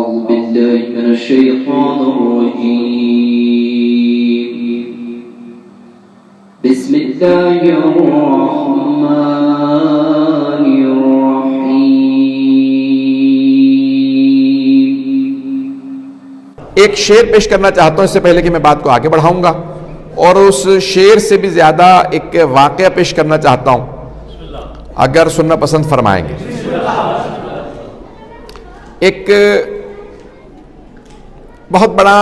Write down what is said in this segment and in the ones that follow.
أعوذ بالله من الشيطان الرجيم بسم الله الرحمن الرحيم. ایک شعر پیش کرنا چاہتا ہوں اس سے پہلے کہ میں بات کو آگے بڑھاؤں گا، اور اس شعر سے بھی زیادہ ایک واقعہ پیش کرنا چاہتا ہوں اگر سننا پسند فرمائیں گے. ایک بہت بڑا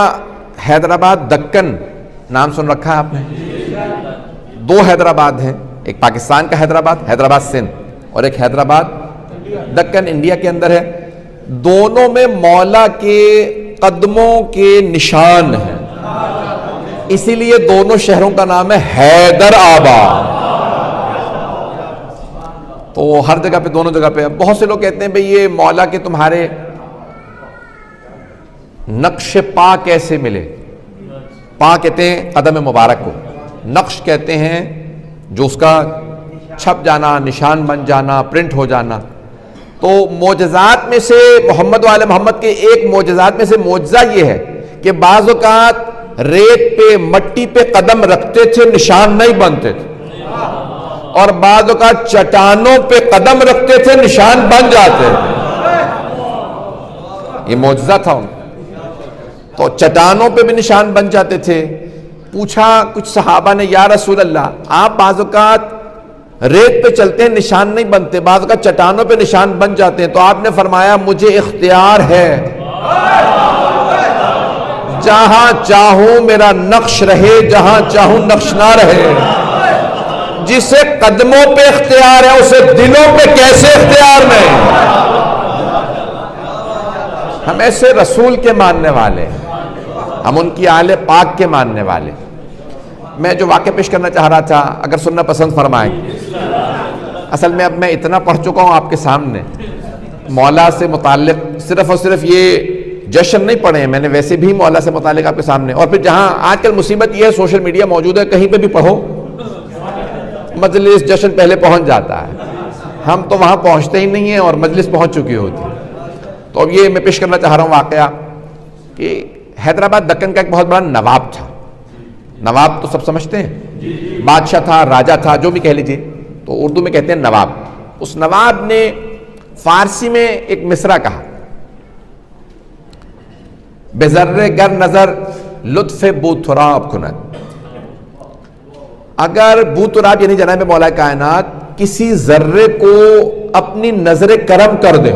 حیدرآباد دکن نام سن رکھا ہے آپ نے؟ دو حیدرآباد ہیں، ایک پاکستان کا حیدرآباد، حیدرآباد سندھ، اور ایک حیدرآباد دکن انڈیا کے اندر ہے. دونوں میں مولا کے قدموں کے نشان ہیں، اسی لیے دونوں شہروں کا نام ہے حیدرآباد. تو ہر جگہ پہ، دونوں جگہ پہ بہت سے لوگ کہتے ہیں بھئی یہ مولا کے تمہارے نقش پا کیسے ملے؟ پا کہتے ہیں قدم مبارک کو، نقش کہتے ہیں جو اس کا چھپ جانا، نشان بن جانا، پرنٹ ہو جانا. تو معجزات میں سے محمد وآل محمد کے ایک معجزات میں سے معجزہ یہ ہے کہ بعض اوقات ریت پہ، مٹی پہ قدم رکھتے تھے، نشان نہیں بنتے تھے، اور بعض اوقات چٹانوں پہ قدم رکھتے تھے، نشان بن جاتے تھے. یہ معجزہ تھا ان. تو چٹانوں پہ بھی نشان بن جاتے تھے. پوچھا کچھ صحابہ نے، یا رسول اللہ آپ بعض اوقات ریت پہ چلتے ہیں نشان نہیں بنتے، بعض اوقات چٹانوں پہ نشان بن جاتے ہیں. تو آپ نے فرمایا مجھے اختیار ہے، جہاں چاہوں میرا نقش رہے، جہاں چاہوں نقش نہ رہے. جسے قدموں پہ اختیار ہے اسے دلوں پہ کیسے اختیار نہیں؟ ہم ایسے رسول کے ماننے والے ہیں، ہم ان کی آل پاک کے ماننے والے. میں جو واقعہ پیش کرنا چاہ رہا تھا اگر سننا پسند فرمائیں. اصل میں اب میں اتنا پڑھ چکا ہوں آپ کے سامنے، مولا سے متعلق صرف اور صرف یہ جشن نہیں پڑھے ہیں میں نے، ویسے بھی مولا سے متعلق آپ کے سامنے. اور پھر جہاں آج کل مصیبت یہ ہے سوشل میڈیا موجود ہے، کہیں پہ بھی پڑھو مجلس جشن پہلے پہنچ جاتا ہے. ہم تو وہاں پہنچتے ہی نہیں ہیں اور مجلس پہنچ چکی ہوتی ہے. تو اب یہ میں پیش کرنا چاہ رہا ہوں واقعہ کہ حیدرآباد دکن کا ایک بہت بڑا نواب تھا. نواب تو سب سمجھتے ہیں، بادشاہ تھا، راجہ تھا، جو بھی کہہ لیجئے، تو اردو میں کہتے ہیں نواب. اس نواب نے فارسی میں ایک مصرع کہا، بذرے گر نظر لطف بوتراب کند. اگر بوتراب یعنی جناب مولا کائنات کسی ذرے کو اپنی نظر کرم کر دے،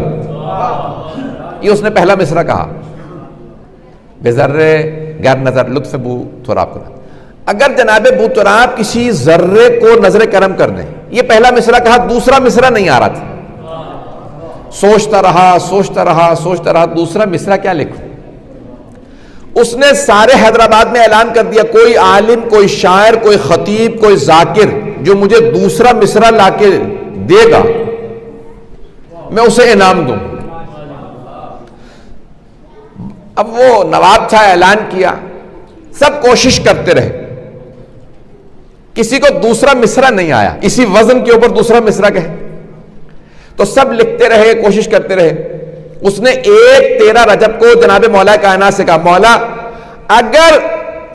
یہ اس نے پہلا مصرع کہا، بذرے گر نظر لطف بوتراب کند. اگر جناب بوتراب کسی ذرے کو نظر کرم کر دیں، یہ پہلا مصرع کہا. دوسرا مصرع نہیں آ رہا تھا، سوچتا رہا دوسرا مصرع کیا لکھوں. اس نے سارے حیدرآباد میں اعلان کر دیا کوئی عالم، کوئی شاعر، کوئی خطیب، کوئی ذاکر جو مجھے دوسرا مصرع لا کے دے گا میں اسے انعام دوں. اب وہ نواب تھا، اعلان کیا، سب کوشش کرتے رہے، کسی کو دوسرا مصرع نہیں آیا اسی وزن کے اوپر دوسرا مصرع کہے. تو سب لکھتے رہے، کوشش کرتے رہے. اس نے 13 رجب کو جناب مولا کائنات سے کہا، مولا اگر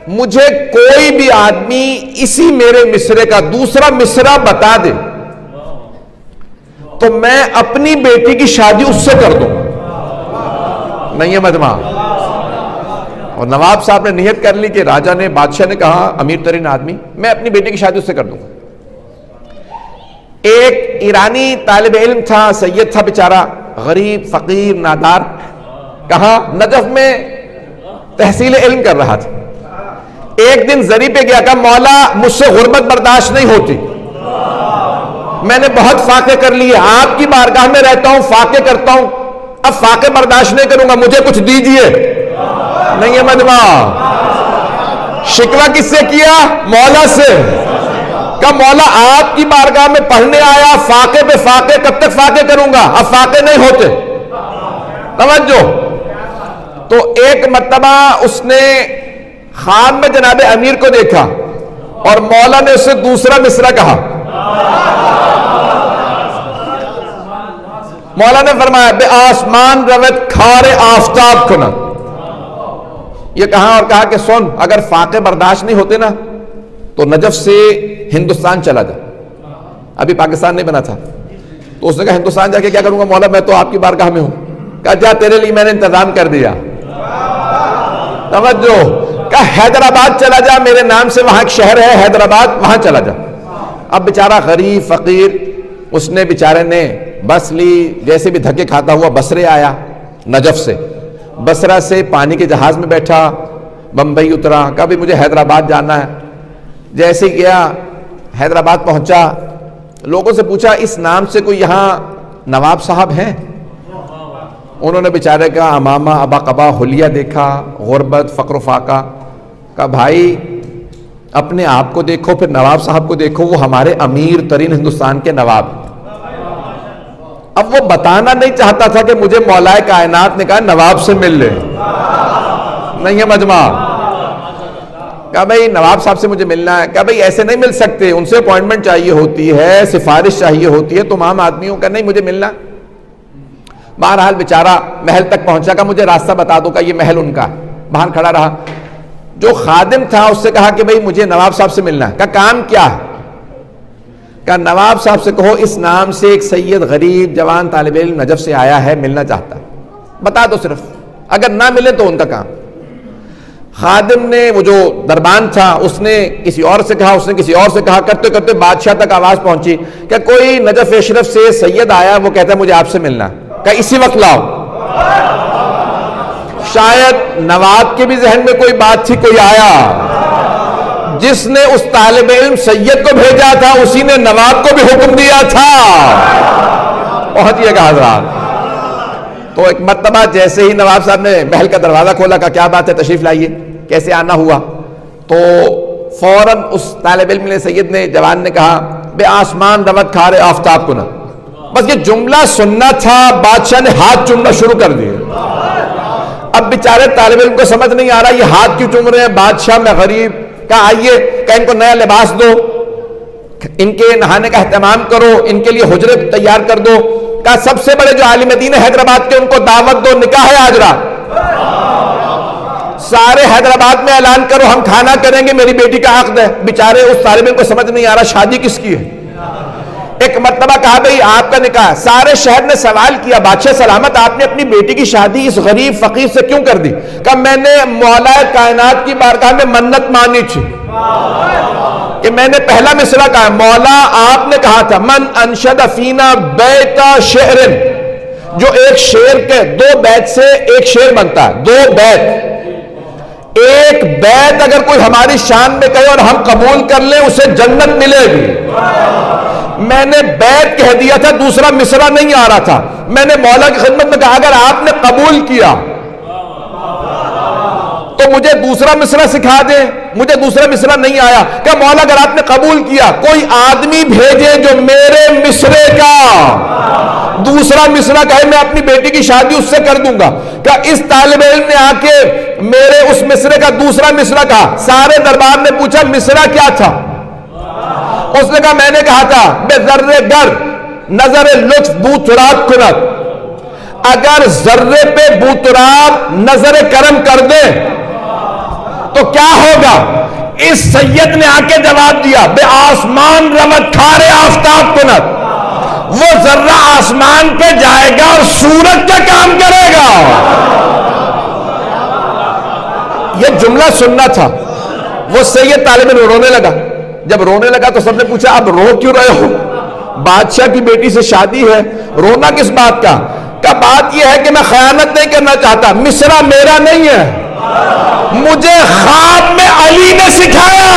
مجھے کوئی بھی آدمی اسی میرے مصرع کا دوسرا مصرع بتا دے تو میں اپنی بیٹی کی شادی اس سے کر دوں. نہیں ہے مجمع. اور نواب صاحب نے نیت کر لی کہ راجہ نے، بادشاہ نے کہا امیر ترین آدمی، میں اپنی بیٹی کی شادی اس سے کر دوں. ایک ایرانی طالب علم تھا، سید تھا بیچارہ، غریب، فقیر، نادار، کہاں نجف میں تحصیل علم کر رہا تھا. ایک دن زری پہ گیا، کہا مولا مجھ سے غربت برداشت نہیں ہوتی، میں نے بہت فاقے کر لیے، آپ کی بارگاہ میں رہتا ہوں، فاقے کرتا ہوں، اب فاقے برداشت نہیں کروں گا، مجھے کچھ دیجئے. نہیں ہے مجمع. شکوہ کس سے کیا؟ مولا سے. کہا مولا آپ کی بارگاہ میں پڑھنے آیا، فاقے پہ فاقے، کب تک فاقے کروں گا، اب فاقے نہیں ہوتے. توجہ. تو ایک مرتبہ اس نے خواب میں جناب امیر کو دیکھا اور مولا نے اسے دوسرا مصرع کہا. مولا نے فرمایا بے آسمان روت کھارے آفتاب کنا. یہ کہا اور کہا کہ سن، اگر فاقے برداشت نہیں ہوتے نا تو نجف سے ہندوستان چلا جا. ابھی پاکستان نہیں بنا تھا تو اس نے کہا ہندوستان جا کے کیا کروں گا مولا، میں تو آپ کی بارگاہ میں ہوں. کہا جا تیرے لیے میں نے انتظام کر دیا. توجہ، کہا حیدرآباد چلا جا، میرے نام سے وہاں ایک شہر ہے حیدرآباد، وہاں چلا جا. اب بیچارہ غریب فقیر، اس نے بیچارے نے بس لی، جیسے بھی دھکے کھاتا ہوا بصرے آیا نجف سے. بصرہ سے پانی کے جہاز میں بیٹھا، بمبئی اترا. کہا بھی مجھے حیدرآباد جانا ہے. جیسے گیا حیدرآباد پہنچا، لوگوں سے پوچھا اس نام سے کوئی یہاں نواب صاحب ہیں؟ انہوں نے بیچارے کا امامہ ابا قبا حلیہ دیکھا، غربت فقر و فاقہ. کہا بھائی اپنے آپ کو دیکھو، پھر نواب صاحب کو دیکھو، وہ ہمارے امیر ترین ہندوستان کے نواب. اب وہ بتانا نہیں چاہتا تھا کہ مجھے مولائے کائنات نے کہا نواب سے مل لے. نہیں ہے مجمع. کہا بھائی نواب صاحب سے مجھے ملنا ہے. کہا بھائی ایسے نہیں مل سکتے، ان سے اپوائنٹمنٹ چاہیے ہوتی ہے، سفارش چاہیے ہوتی ہے تمام آدمیوں کا. نہیں مجھے ملنا. بہرحال بیچارہ محل تک پہنچا. کہا مجھے راستہ بتا دو. کہا یہ محل ان کا. باہر کھڑا رہا. جو خادم تھا اس سے کہا کہ بھئی مجھے نواب صاحب سے ملنا ہے. کہا کام کیا ہے؟ کہا نواب صاحب سے کہو اس نام سے ایک سید غریب جوان طالب علم نجف سے آیا ہے، ملنا چاہتا ہے، بتا دو صرف. اگر نہ ملے تو ان کا کام. خادم نے، وہ جو دربان تھا، اس نے کسی اور سے کہا، اس نے کسی اور سے کہا، کرتے کرتے بادشاہ تک آواز پہنچی کہ کوئی نجف اشرف سے سید آیا، وہ کہتا ہے مجھے آپ سے ملنا. کہا اسی وقت لاؤ. شاید نواب کے بھی ذہن میں کوئی بات تھی، کوئی آیا. جس نے اس طالب علم سید کو بھیجا تھا اسی نے نواب کو بھی حکم دیا تھا. پہنچیے گا حضرات. تو ایک مرتبہ جیسے ہی نواب صاحب نے محل کا دروازہ کھولا، کہا کیا بات ہے، تشریف لائیے. کیسے آنا ہوا؟ تو فوراً اس طالب علم نے، سید نے، جوان نے کہا بے آسمان روت کھارے آفتاب کنا. بس یہ جملہ سننا تھا، بادشاہ نے ہاتھ چومنا شروع کر دیے. اب بیچارے طالب علم کو سمجھ نہیں آ رہا یہ ہاتھ کیوں چوم رہے ہیں. بادشاہ میں غریب. کہا آئیے، کہ ان کو نیا لباس دو، ان کے نہانے کا اہتمام کرو، ان کے لیے حجرے تیار کر دو. کہا سب سے بڑے جو عالم دین حیدرآباد کے ان کو دعوت دو، نکاح ہے آج رات. سارے حیدرآباد میں اعلان کرو ہم کھانا کریں گے، میری بیٹی کا عقد ہے. بیچارے اس طالب علم کو سمجھ نہیں آ رہا شادی کس کی ہے. ایک مرتبہ کہا بھئی آپ کا نکاح. سارے شہر نے سوال کیا بادشاہ سلامت آپ نے اپنی بیٹی کی شادی اس غریب فقیر سے کیوں کر دی؟ کہا میں نے مولا کائنات کی بارگاہ میں منت مانی تھی کہ میں نے پہلا مصرع کہا مولا آپ نے کہا تھا من انشد فینا بیت شعر، جو ایک شعر کے 2 بیت سے ایک شعر بنتا ہے. 2 بیت، ایک بیت اگر کوئی ہماری شان میں کہے اور ہم قبول کر لیں اسے جنت ملے گی. میں نے بیت کہہ دیا تھا، دوسرا مصرع نہیں آ رہا تھا. میں نے مولا کی خدمت میں کہا اگر آپ نے قبول کیا تو مجھے دوسرا مصرع سکھا دیں. مجھے دوسرا مصرع نہیں آیا. کہ مولا اگر آپ نے قبول کیا کوئی آدمی بھیجے جو میرے مصرے کا دوسرا مصرع کہے میں اپنی بیٹی کی شادی اس سے کر دوں گا. کہ اس طالب علم نے آ کے میرے اس مصرے کا دوسرا مصرع کہا. سارے دربار نے پوچھا مصرع کیا تھا؟ اس نے کہا میں نے کہا تھا بے ذرے گر نظر لطف بو تراب کنت، اگر ذرے پہ بو تراب نظر کرم کر دے تو کیا ہوگا؟ اس سید نے آ کے جواب دیا بے آسمان روت کھارے آفتاب کنت، وہ ذرہ آسمان پہ جائے گا اور سورج کا کام کرے گا. یہ جملہ سننا تھا. وہ سید طالب علم رونے لگا. جب رونے لگا تو سب نے پوچھا اب رو کیوں رہے ہو؟ بادشاہ کی بیٹی سے شادی ہے، رونا کس بات کا؟ کہ بات یہ ہے کہ میں خیانت نہیں کرنا چاہتا، مصرع میرا نہیں ہے، مجھے خواب میں علی نے سکھایا.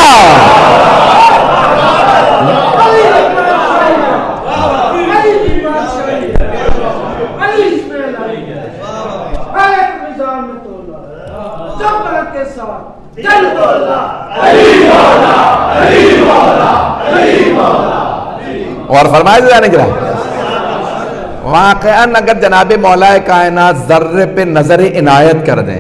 اور فرمایا جانے کے واقعاً اگر جناب مولا کائنات ذرے پہ نظر عنایت کر دیں